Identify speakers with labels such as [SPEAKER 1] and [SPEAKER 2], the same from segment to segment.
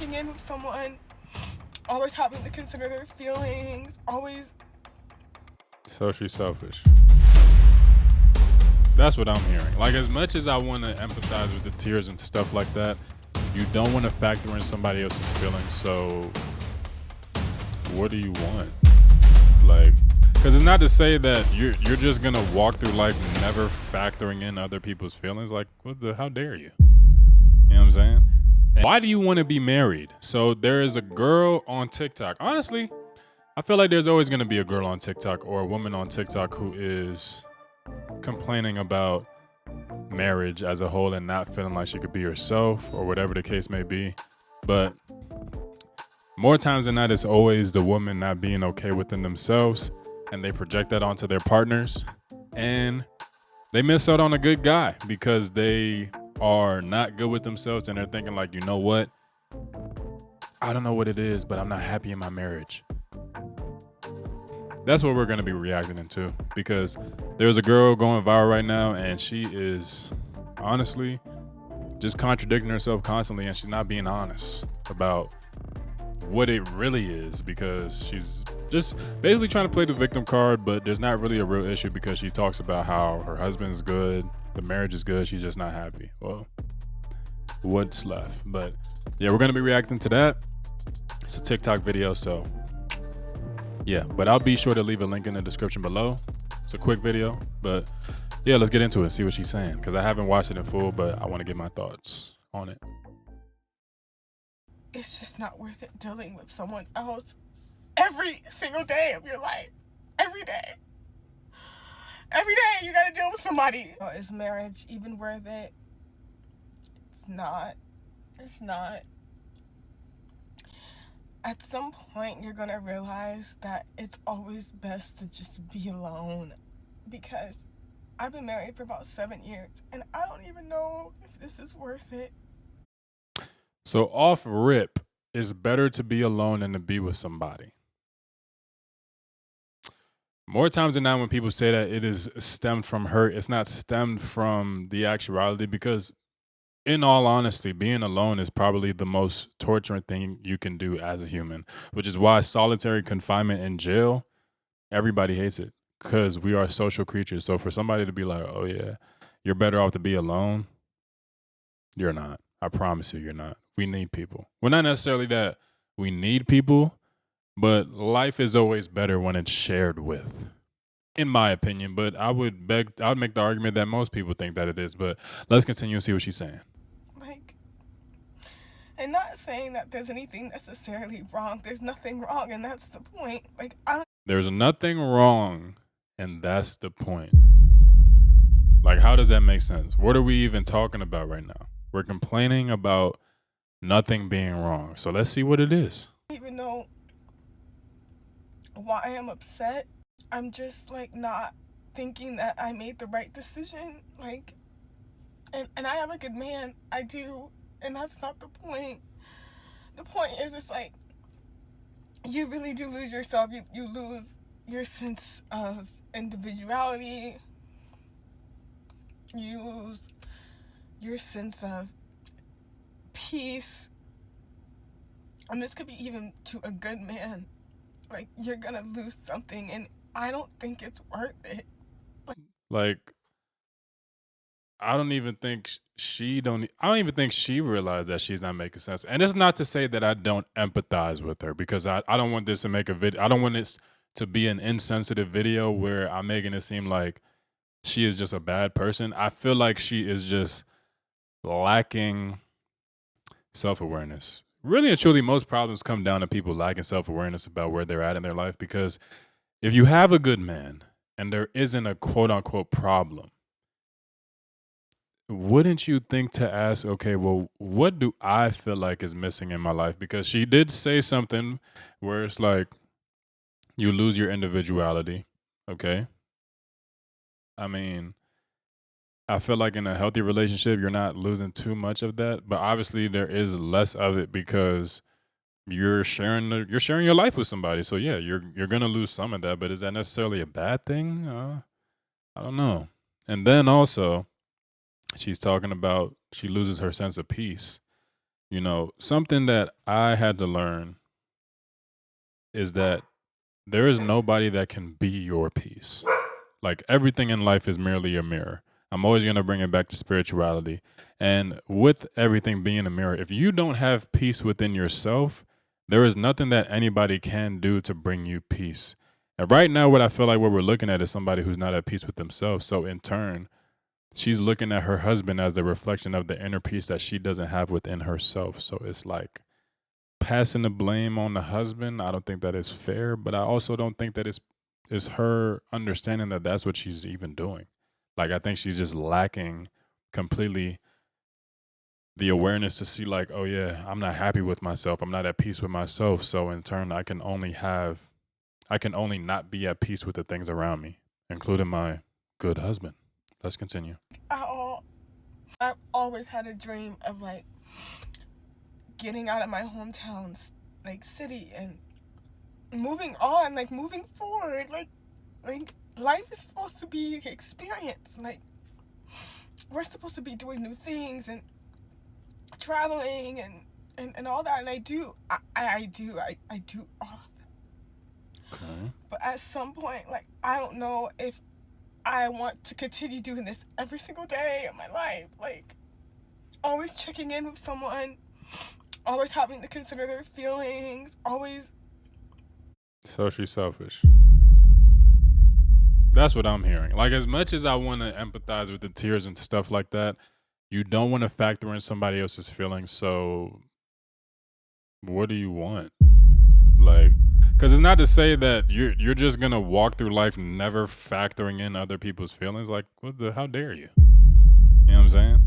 [SPEAKER 1] checking in with someone, always having to consider their feelings, always.
[SPEAKER 2] So she's selfish. That's what I'm hearing. Like, as much as I want to empathize with the tears and stuff like that, you don't want to factor in somebody else's feelings. So, what do you want? Like, because it's not to say that you're just gonna walk through life never factoring in other people's feelings. Like, how dare you? You know what I'm saying? And why do you want to be married? So there is a girl on TikTok. Honestly, I feel like there's always gonna be a girl on TikTok or a woman on TikTok who is complaining about marriage as a whole and not feeling like she could be herself or whatever the case may be. But more times than not, it's always the woman not being okay within themselves, and they project that onto their partners, and they miss out on a good guy because they are not good with themselves, and they're thinking like, you know what? I don't know what it is, but I'm not happy in my marriage. That's what we're going to be reacting to, because there's a girl going viral right now, and she is honestly just contradicting herself constantly, and she's not being honest about what it really is, because she's just basically trying to play the victim card, but there's not really a real issue because she talks about how her husband's good, the marriage is good, she's just not happy. Well, what's left? But yeah, we're going to be reacting to that. It's a TikTok video, so yeah, but I'll be sure to leave a link in the description below. It's a quick video, but yeah, let's get into it and see what she's saying, because I haven't watched it in full, but I want to get my thoughts on it.
[SPEAKER 1] It's just not worth it dealing with someone else every single day of your life. Every day. Every day you gotta deal with somebody. Is marriage even worth it? It's not. It's not. At some point, you're gonna realize that it's always best to just be alone. Because I've been married for about 7 years, and I don't even know if this is worth it.
[SPEAKER 2] So off rip, it's better to be alone than to be with somebody. More times than not, when people say that, it is stemmed from hurt. It's not stemmed from the actuality, because in all honesty, being alone is probably the most torturing thing you can do as a human, which is why solitary confinement in jail, everybody hates it, because we are social creatures. So for somebody to be like, oh yeah, you're better off to be alone, you're not. I promise you, you're not. We need people. Well, not necessarily that we need people, but life is always better when it's shared with, in my opinion. But I would make the argument that most people think that it is. But let's continue and see what she's saying.
[SPEAKER 1] Like, and not saying that there's anything necessarily wrong. There's nothing wrong, and that's the point. Like,
[SPEAKER 2] There's nothing wrong, and that's the point. Like, how does that make sense? What are we even talking about right now? We're complaining about nothing being wrong. So let's see what it is.
[SPEAKER 1] I don't even know why I'm upset. I'm just like not thinking that I made the right decision. Like, and I have a good man. I do. And that's not the point. The point is, it's like, you really do lose yourself. You lose your sense of individuality. You lose your sense of peace. And this could be even to a good man. Like, you're gonna lose something, and I don't think it's worth it.
[SPEAKER 2] Like, I don't even think she realized that she's not making sense. And it's not to say that I don't empathize with her, because I don't want this to make a video. I don't want this to be an insensitive video where I'm making it seem like she is just a bad person. I feel like she is just lacking self-awareness. Really and truly, most problems come down to people lacking self-awareness about where they're at in their life. Because if you have a good man and there isn't a quote-unquote problem, wouldn't you think to ask, okay, well, what do I feel like is missing in my life? Because she did say something where it's like, you lose your individuality, okay? I mean, I feel like in a healthy relationship, you're not losing too much of that, but obviously there is less of it because you're sharing your life with somebody. So yeah, you're gonna lose some of that, but is that necessarily a bad thing? I don't know. And then also, she's talking about she loses her sense of peace. Something that I had to learn is that there is nobody that can be your peace. Like everything in life is merely a mirror. I'm always going to bring it back to spirituality. And with everything being a mirror, if you don't have peace within yourself, there is nothing that anybody can do to bring you peace. And right now, what I feel like what we're looking at is somebody who's not at peace with themselves. So in turn, she's looking at her husband as the reflection of the inner peace that she doesn't have within herself. So it's like passing the blame on the husband. I don't think that is fair, but I also don't think that it's her understanding that that's what she's even doing. Like I think she's just lacking completely the awareness to see like, oh yeah, I'm not happy with myself. I'm not at peace with myself. So in turn, I can only not be at peace with the things around me, including my good husband. Let's continue.
[SPEAKER 1] I've always had a dream of like getting out of my hometown, like city, and moving on, like moving forward, like life is supposed to be experience. Like we're supposed to be doing new things and traveling and all that, and I do all of that.
[SPEAKER 2] Okay.
[SPEAKER 1] But at some point, like I don't know if I want to continue doing this every single day of my life. Like always checking in with someone, always having to consider their feelings, always.
[SPEAKER 2] So she's selfish. That's what I'm hearing. Like, as much as I want to empathize with the tears and stuff like that, you don't want to factor in somebody else's feelings. So, what do you want? Like, because it's not to say that you're just gonna walk through life never factoring in other people's feelings. Like, how dare you? You know what I'm saying?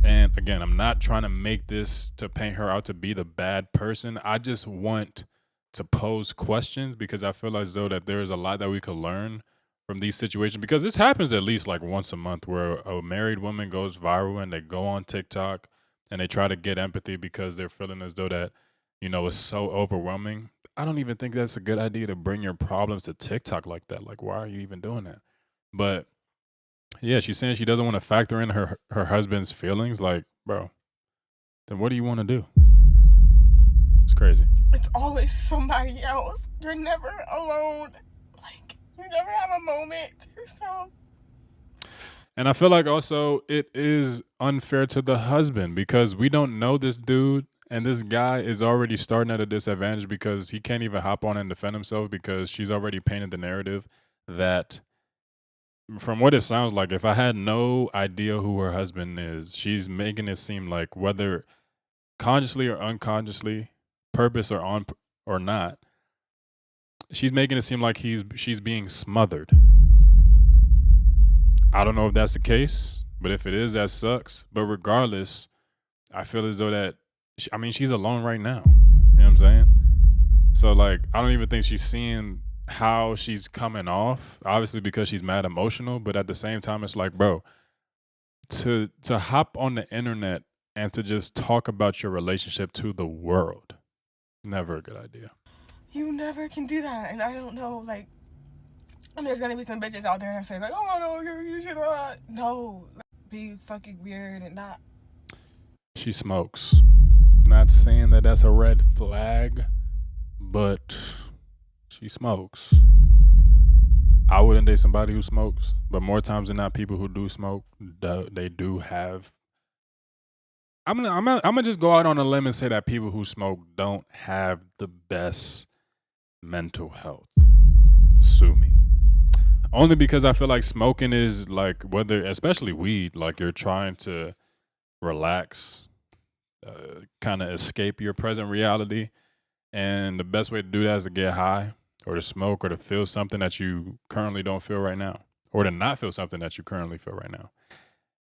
[SPEAKER 2] And again, I'm not trying to make this to paint her out to be the bad person. I just want to pose questions because I feel as though that there is a lot that we could learn from these situations, because this happens at least like once a month where a married woman goes viral and they go on TikTok and they try to get empathy because they're feeling as though that, it's so overwhelming. I don't even think that's a good idea to bring your problems to TikTok like that. Like, why are you even doing that? But yeah, she's saying she doesn't want to factor in her husband's feelings. Like, bro, then what do you want to do? It's crazy.
[SPEAKER 1] It's always somebody else. You're never alone. Like, you never have a moment to yourself.
[SPEAKER 2] And I feel like also it is unfair to the husband because we don't know this dude, and this guy is already starting at a disadvantage because he can't even hop on and defend himself because she's already painted the narrative that, from what it sounds like, if I had no idea who her husband is, she's making it seem like, whether consciously or unconsciously, purpose or on or not, she's making it seem like she's being smothered. I don't know if that's the case, but if it is, that sucks. But regardless, I feel as though that, she's alone right now. You know what I'm saying? So, like, I don't even think she's seeing how she's coming off, obviously because she's mad emotional, but at the same time, it's like, bro, to hop on the internet and to just talk about your relationship to the world, never a good idea.
[SPEAKER 1] You never can do that, and I don't know, like, and there's gonna be some bitches out there that say like, oh no, you should not. No, like, be fucking weird and not.
[SPEAKER 2] She smokes. Not saying that that's a red flag, but she smokes. I wouldn't date somebody who smokes, but more times than not, people who do smoke, they do have. I'm gonna just go out on a limb and say that people who smoke don't have the best mental health. Sue me. Only because I feel like smoking is like, whether, especially weed, like you're trying to relax, kind of escape your present reality. And the best way to do that is to get high or to smoke or to feel something that you currently don't feel right now, or to not feel something that you currently feel right now.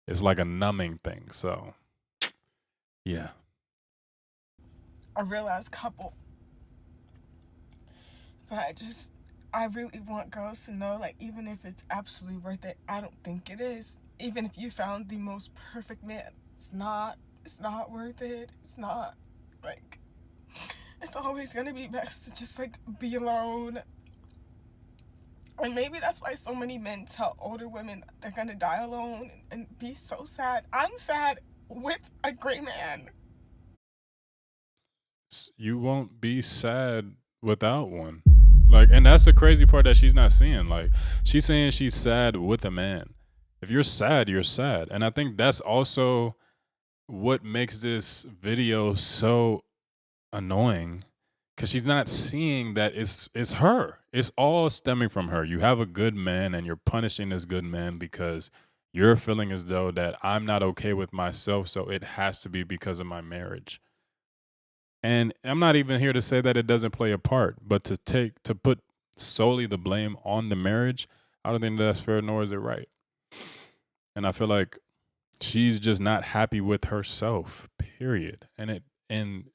[SPEAKER 2] It's like a numbing thing. So, yeah.
[SPEAKER 1] A realized couple. But I really want girls to know, like, even if it's absolutely worth it, I don't think it is. Even if you found the most perfect man, it's not worth it. It's not, like, it's always gonna be best to just, like, be alone. And maybe that's why so many men tell older women they're gonna die alone and be so sad. I'm sad with a great man.
[SPEAKER 2] you won't be sad without one. Like, and that's the crazy part that she's not seeing. Like, she's saying she's sad with a man. If you're sad, you're sad. And I think that's also what makes this video so annoying, because she's not seeing that it's her. It's all stemming from her. You have a good man and you're punishing this good man because you're feeling as though that I'm not okay with myself, so it has to be because of my marriage. And I'm not even here to say that it doesn't play a part, but to put solely the blame on the marriage, I don't think that's fair, nor is it right. And I feel like she's just not happy with herself, period. And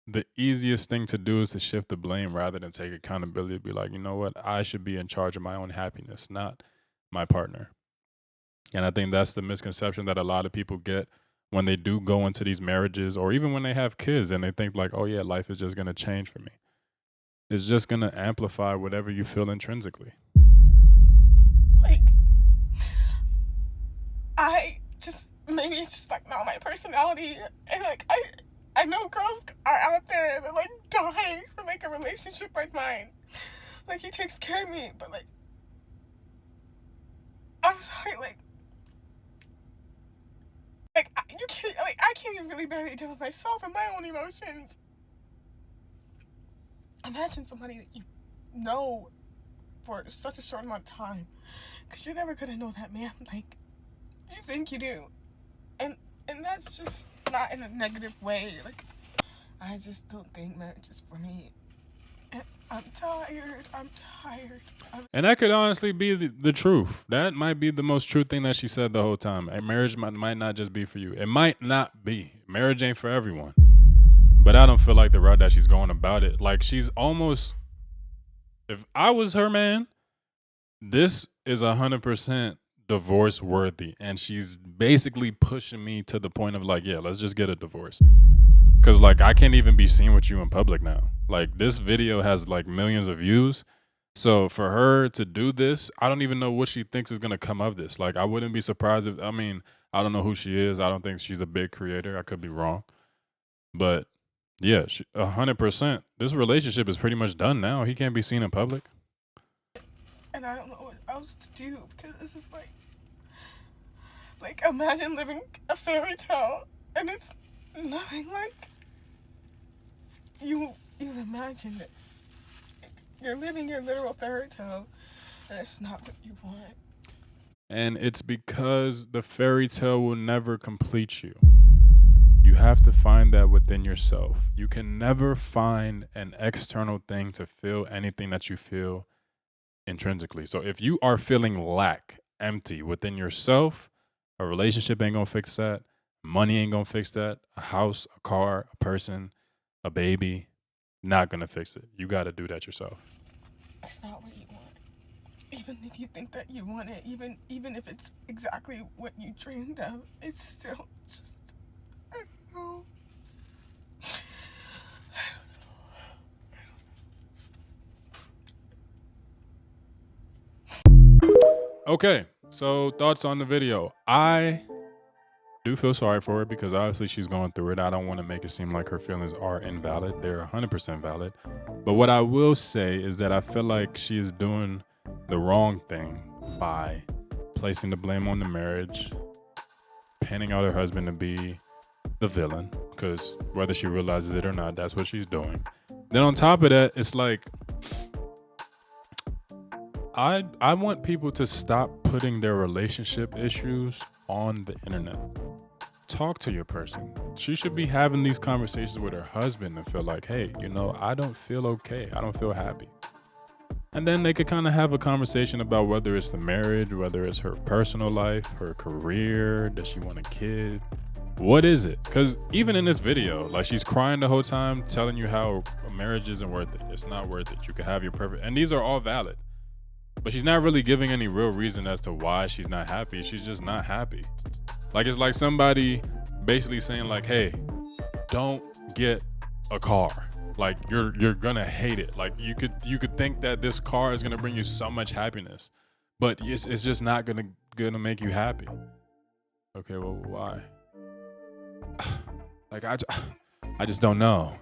[SPEAKER 2] the easiest thing to do is to shift the blame rather than take accountability. Be like, you know what? I should be in charge of my own happiness, not my partner. And I think that's the misconception that a lot of people get when they do go into these marriages, or even when they have kids and they think like, oh yeah, life is just going to change for me. It's just going to amplify whatever you feel intrinsically.
[SPEAKER 1] Like, maybe it's just like not my personality. And like, I know girls are out there that like dying for like a relationship like mine. Like, he takes care of me, but like, I'm sorry, like you can't, like, I can't even really barely deal with myself and my own emotions. Imagine somebody that you know for such a short amount of time, because you're never gonna know that man like you think you do, and that's just not in a negative way. Like, I just don't think marriage is for me. I'm tired.
[SPEAKER 2] And that could honestly be the truth. That might be the most true thing that she said the whole time. And marriage might not just be for you. It might not be. Marriage ain't for everyone. But I don't feel like the route that she's going about it. Like, she's almost, if I was her man, this is 100% divorce worthy. And she's basically pushing me to the point of like, yeah, let's just get a divorce. Because like, I can't even be seen with you in public now. Like, this video has like millions of views. So for her to do this, I don't even know what she thinks is going to come of this. Like, I wouldn't be surprised if, I mean, I don't know who she is. I don't think she's a big creator. I could be wrong. But yeah, 100%. This relationship is pretty much done now. He can't be seen in public.
[SPEAKER 1] And I don't know what else to do, because this is like imagine living a fairy tale and it's nothing like you imagined it. You're living your literal fairy tale, and it's not what you want.
[SPEAKER 2] And it's because the fairy tale will never complete you. You have to find that within yourself. You can never find an external thing to feel anything that you feel intrinsically. So if you are feeling lack, empty within yourself, a relationship ain't gonna fix that. Money ain't gonna fix that. A house, a car, a person, a baby, not gonna fix it. You gotta do that yourself.
[SPEAKER 1] It's not what you want. Even if you think that you want it, even if it's exactly what you dreamed of, it's still just, I don't know.
[SPEAKER 2] Okay, so thoughts on the video. I do feel sorry for her because obviously she's going through it. I don't want to make it seem like her feelings are invalid. They're 100% valid. But what I will say is that I feel like she is doing the wrong thing by placing the blame on the marriage, painting out her husband to be the villain, because whether she realizes it or not, that's what she's doing. Then on top of that, it's like, I want people to stop putting their relationship issues on the internet. Talk to your person. She should be having these conversations with her husband and feel like, hey, you know, I don't feel okay. I don't feel happy. And then they could kind of have a conversation about whether it's the marriage, whether it's her personal life, her career, does she want a kid? What is it? Because even in this video, like, she's crying the whole time, telling you how a marriage isn't worth it. It's not worth it. You can have your perfect, and these are all valid. But she's not really giving any real reason as to why she's not happy. She's just not happy. Like, it's like somebody basically saying like, hey, don't get a car. Like, you're gonna hate it. Like, you could think that this car is gonna bring you so much happiness, but it's just not gonna make you happy. Okay, well, why? Like, I just don't know.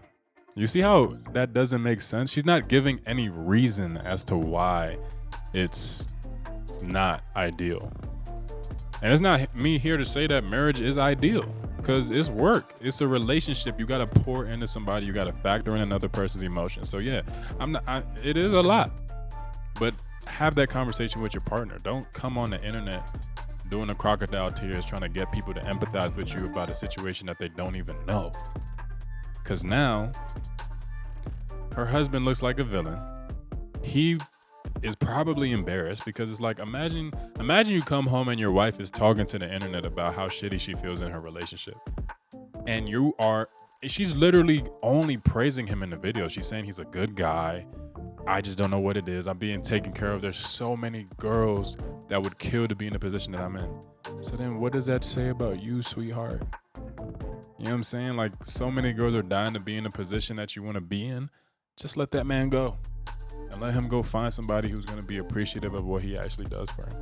[SPEAKER 2] You see how that doesn't make sense? She's not giving any reason as to why it's not ideal. And it's not me here to say that marriage is ideal, because it's work. It's a relationship. You got to pour into somebody. You got to factor in another person's emotions. So yeah, it is a lot, but have that conversation with your partner. Don't come on the internet doing the crocodile tears trying to get people to empathize with you about a situation that they don't even know. Because now her husband looks like a villain. He is probably embarrassed, because it's like, imagine you come home and your wife is talking to the internet about how shitty she feels in her relationship, and she's literally only praising him in the video. She's saying he's a good guy. I just don't know what it is. I'm being taken care of. There's so many girls that would kill to be in the position that I'm in. So then what does that say about you, sweetheart? You know what I'm saying? Like, so many girls are dying to be in the position that you want to be in. Just let that man go. And let him go find somebody who's going to be appreciative of what he actually does for him.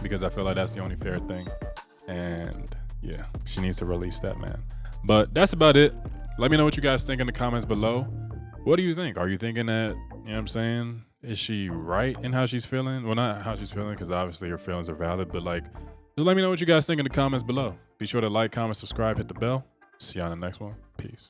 [SPEAKER 2] Because I feel like that's the only fair thing. And yeah, she needs to release that man. But that's about it. Let me know what you guys think in the comments below. What do you think? Are you thinking that, you know what I'm saying, is she right in how she's feeling? Well, not how she's feeling, because obviously her feelings are valid. But like, just let me know what you guys think in the comments below. Be sure to like, comment, subscribe, hit the bell. See you on the next one. Peace.